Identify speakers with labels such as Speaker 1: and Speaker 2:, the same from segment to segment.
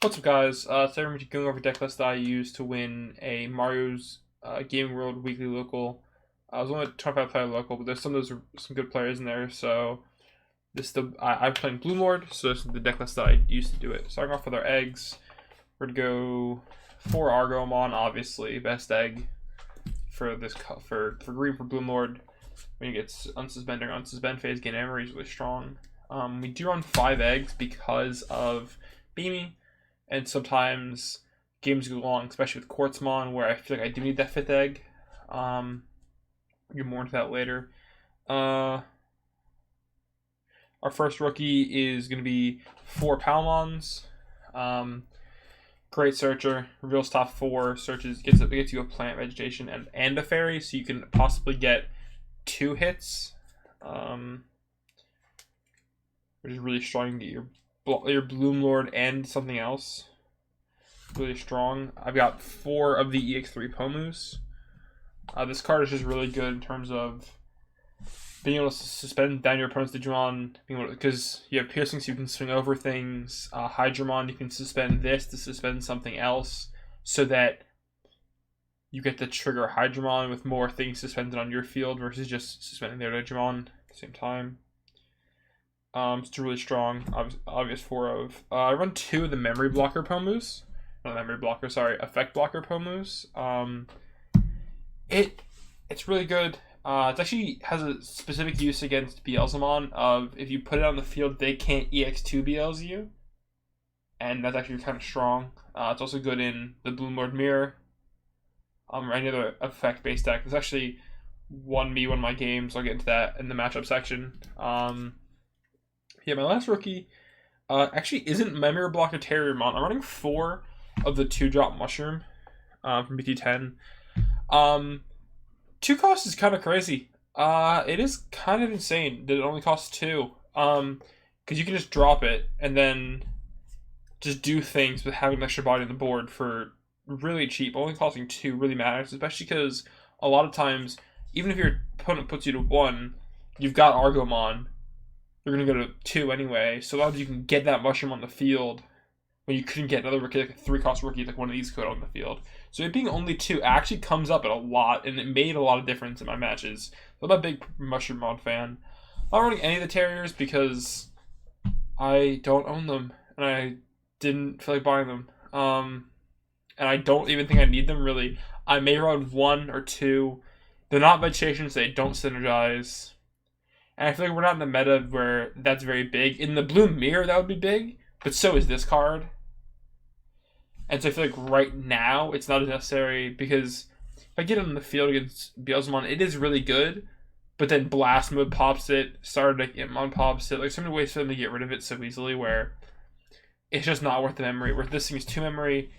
Speaker 1: What's up, guys? Today we're going over deck list that I used to win a Mario's Gaming World Weekly Local. I was only a 25 player local, but there's some good players in there. So I'm playing BloomQuartz, so this is the deck list that I used to do it. Starting off with our eggs, we're gonna go 4 Argomon, obviously best egg for this for green for BloomQuartz. When he gets unsuspend or unsuspend phase, gain emery is really strong. We do run 5 eggs because of Beamy. And sometimes games go long, especially with Quartzmon, where I feel like I do need that 5th egg. Get more into that later. Our first rookie is going to be 4 Palmons. Great searcher. Reveals top 4. Searches gets you a plant, vegetation, and a fairy, so you can possibly get 2 hits. Which is really strong to get your Bloom Lord and something else. Really strong. I've got 4 of the EX3 Pomus. This card is just really good in terms of being able to suspend down your opponent's Digimon, because you have piercing, so you can swing over things. Hydramon, you can suspend this to suspend something else, so that you get to trigger Hydramon with more things suspended on your field versus just suspending their Digimon at the same time. It's really strong. Obvious 4 of. I run 2 of the memory blocker Pomus. Not memory blocker, sorry, effect blocker Pomus. It's really good. It actually has a specific use against Beelzemon of if you put it on the field, they can't EX2 Beelz you. And that's actually kind of strong. It's also good in the BloomQuartz Mirror. Or any other effect-based deck. It's actually won me one of my games. I'll get into that in the matchup section. Yeah, my last rookie actually isn't Memory Blocker Terriermon. I'm running 4 of the 2-drop Mushroom from BT10. 2 cost is kind of crazy. It is kind of insane that it only costs 2. Because you can just drop it and then just do things with having an extra body on the board for really cheap. Only costing 2 really matters, especially because a lot of times, even if your opponent puts you to 1, you've got Argomon. You're going to go to 2 anyway, so a lot of you can get that Mushroom on the field when you couldn't get another rookie, like a 3-cost rookie, like one of these could on the field. So it being only 2 actually comes up at a lot, and it made a lot of difference in my matches. I'm a big Mushroom Mod fan. I'm not running any of the Terriers because I don't own them, and I didn't feel like buying them. And I don't even think I need them, really. I may run 1 or 2. They're not vegetations, they don't synergize. And I feel like we're not in the meta where that's very big. In the Bloom Mirror, that would be big, but so is this card. And so I feel like right now, it's not as necessary, because if I get it on the field against Beelzemon, it is really good, but then Blast Mode pops it, Stardeck Yakkimon pops it. Like, so many ways for them to get rid of it so easily where it's just not worth the memory. Where this thing is 2 memory,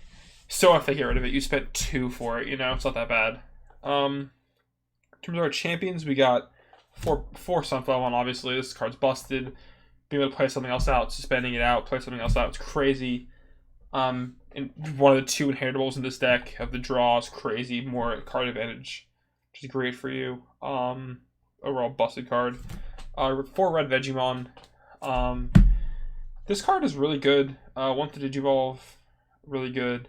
Speaker 1: so if they get rid of it, you spent 2 for it, it's not that bad. In terms of our champions, we got 4 Sunflower One, obviously. This card's busted. Being able to play something else out, suspending it out, play something else out, it's crazy. And one of the 2 inheritables in this deck of the draw is crazy. More card advantage, which is great for you. Overall busted card. 4 red Vegemon. This card is really good. 1 to Digivolve, really good.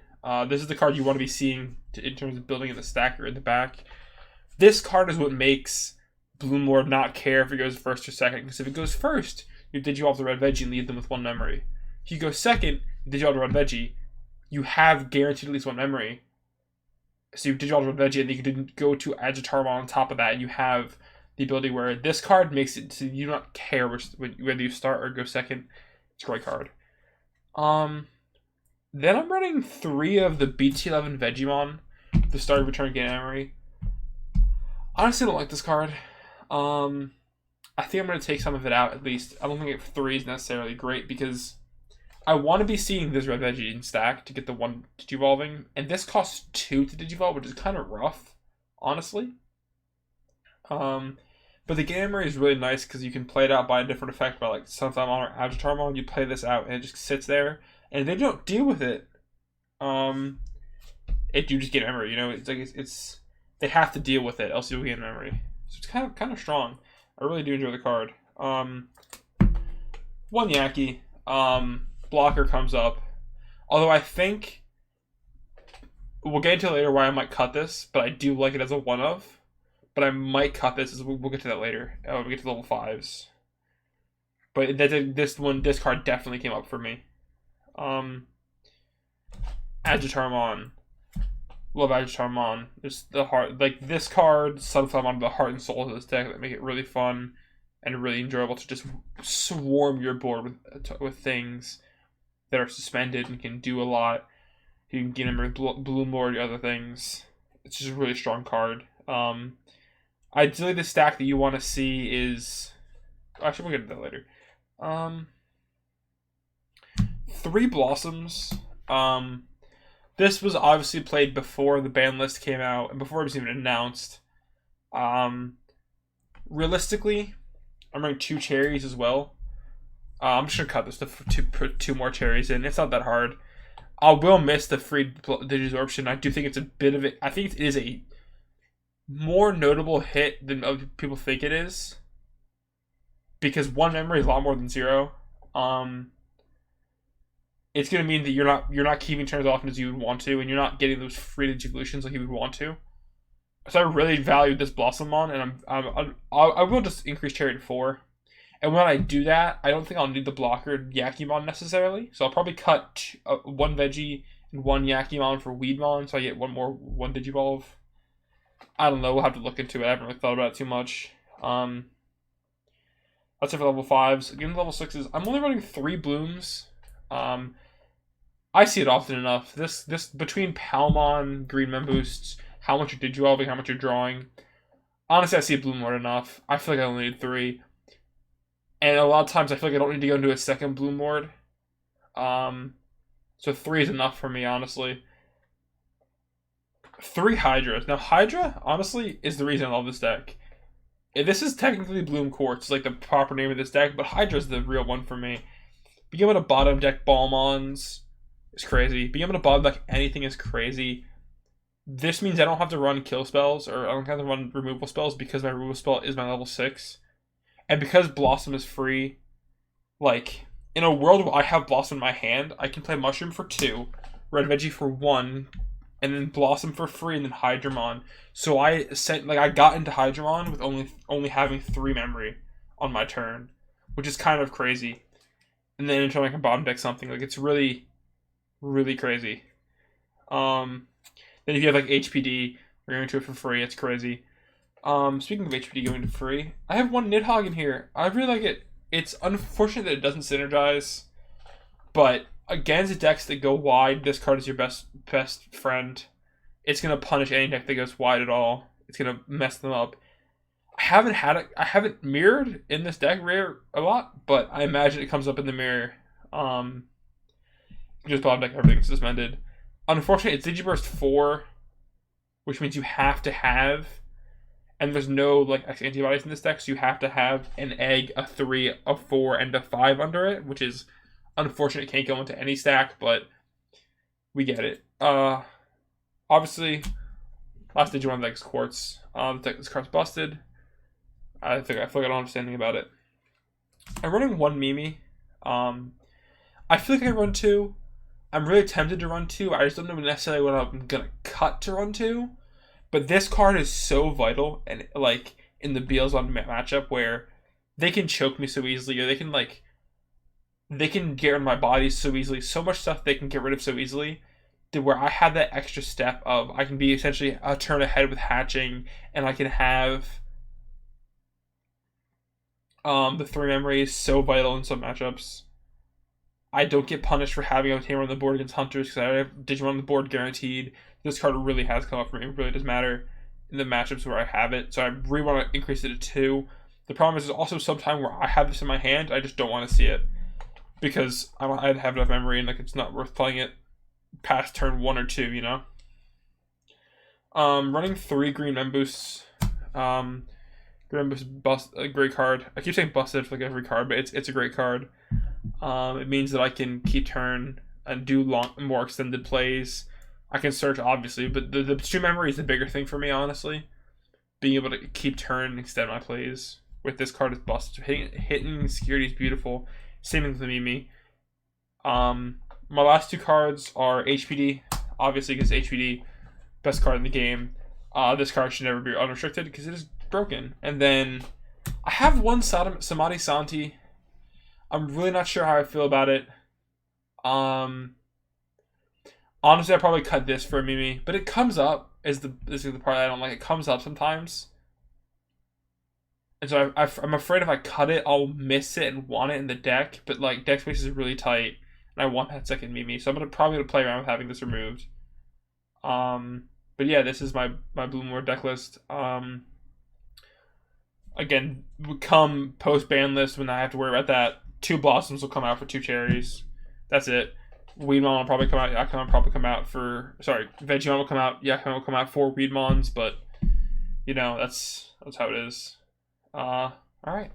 Speaker 1: This is the card you want to be seeing in terms of building in the stacker in the back. This card is what makes BloomQuartz not care if it goes first or second, because if it goes first, you Digivolve the red Veggie and leave them with 1 memory. If you go second, you Digivolve the red Veggie, you have guaranteed at least 1 memory. So you Digivolve the red Veggie, and then you can go to Agitarmon on top of that, and you have the ability where this card makes it so you don't care whether you start or go second. It's a great card. Then I'm running 3 of the BT11 Vegemon, the start of Return Gain Memory. Honestly, I don't like this card. I think I'm going to take some of it out, at least. I don't think 3 is necessarily great, because I want to be seeing this red Veggie in stack to get the 1 Digivolving, and this costs 2 to Digivolve, which is kind of rough, honestly. But the Gain Memory is really nice, because you can play it out by a different effect, by like Sunflower or Agitarmon. You play this out, and it just sits there, and if they don't deal with it, you just get memory, It's like, they have to deal with it, else you'll get memory. So it's kind of strong. I really do enjoy the card. 1 Yakky. Blocker comes up. Although I think we'll get into it later why I might cut this, but I do like it as a one of. But I might cut this as we'll get to that later. When we get to level 5s. But this card definitely came up for me. Agitarmon. Love Agitarmon. There's the heart, like this card, Sunflower on the heart and soul of this deck that make it really fun and really enjoyable to just swarm your board with things that are suspended and can do a lot. You can get them with Bloom or other things. It's just a really strong card. Ideally, the stack that you want to see is... Actually, we'll get into that later. 3 Blossoms. This was obviously played before the ban list came out and before it was even announced. Realistically, I'm running 2 cherries as well. I'm just going to cut this to put 2 more cherries in. It's not that hard. I will miss the free Digisorption. I do think it's a bit of it. I think it is a more notable hit than other people think it is, because 1 memory is a lot more than 0. It's going to mean that you're not keeping turns as often as you would want to, and you're not getting those free Digivolutions like you would want to. So I really valued this Beelzemon, and I will just increase cherry to 4. And when I do that, I don't think I'll need the blocker Yakkimon necessarily. So I'll probably cut 1 Veggie and 1 Yakkimon for Weedmon, so I get 1 Digivolve. I don't know. We'll have to look into it. I haven't really thought about it too much. That's it for level 5s. Again, level 6s. I'm only running 3 Blooms. I see it often enough. This between Palmon, Green Mem Boosts, how much you're Digivolving, how much you're drawing. Honestly, I see it Bloom more enough. I feel like I only need 3. And a lot of times I feel like I don't need to go into a second Bloom Lord. So 3 is enough for me, honestly. 3 Hydras. Now, Hydra, honestly, is the reason I love this deck. This is technically BloomQuartz, like the proper name of this deck, but Hydra is the real one for me. Being able to bottom deck Balmons is crazy. Being able to bottom deck anything is crazy. This means I don't have to run kill spells, or I don't have to run removal spells, because my removal spell is my level 6. And because Blossom is free, like, in a world where I have Blossom in my hand, I can play Mushroom for 2, Red Veggie for 1, and then Blossom for free, and then Hydramon. So I got into Hydramon with only having 3 memory on my turn, which is kind of crazy. And then until I can bottom deck something, like, it's really, really crazy. Then if you have like HPD, you're going to it for free. It's crazy. Speaking of HPD going to free, I have 1 Nidhogg in here. I really like it. It's unfortunate that it doesn't synergize, but against decks that go wide, this card is your best friend. It's gonna punish any deck that goes wide at all. It's gonna mess them up. I haven't mirrored in this deck rare a lot, but I imagine it comes up in the mirror. Just bottom deck everything suspended. Unfortunately, it's Digiburst 4, which means you have to have, and there's no like X antibodies in this deck, so you have to have an egg, a 3, a 4, and a 5 under it, which is unfortunate. It can't go into any stack, but we get it. Obviously, last Digimon deck is Quartz. This card's busted. I feel like I don't understand anything about it. I'm running 1 Mimi. I feel like I run 2. I'm really tempted to run 2. I just don't know necessarily what I'm gonna cut to run 2. But this card is so vital, and like in the Beelzemon matchup where they can choke me so easily, or they can get rid of my body so easily. So much stuff they can get rid of so easily, to where I have that extra step of I can be essentially a turn ahead with hatching, and I can have the 3 memories so vital in some matchups. I don't get punished for having a Tamer on the board against Hunters because I have Digimon on the board guaranteed. This card really has come up for me. It really does matter in the matchups where I have it. So I really want to increase it to 2. The problem is there's also some time where I have this in my hand, I just don't want to see it, because I have enough memory and like it's not worth playing it past turn 1 or 2, you know? Running 3 Green Mem Boosts. Green Mem Boost, a great card. I keep saying busted for like every card, but it's a great card. It means that I can keep turn and do more extended plays. I can search, obviously, but the stream memory is the bigger thing for me, honestly. Being able to keep turn and extend my plays with this card is busted. Hitting security is beautiful. Same thing with Mimi. my last two cards are HPD, obviously because HPD, best card in the game. This card should never be unrestricted because it is broken. And then I have one Samadhi Santi. I'm really not sure how I feel about it. Honestly, I'd probably cut this for a Mimi, but it comes up this is the part I don't like. It comes up sometimes. And so I'm afraid if I cut it, I'll miss it and want it in the deck. But like deck space is really tight, and I want that second Mimi, so I'm probably gonna play around with having this removed. But yeah, this is my BloomQuartz deck list. Again, come post ban list when I have to worry about that. 2 Blossoms will come out for 2 Cherries. That's it. Weedmon will probably come out. Yakkimon will probably come out for. Sorry, Vegemon will come out. Yakkimon will come out for Weedmons, but you know that's how it is. All right.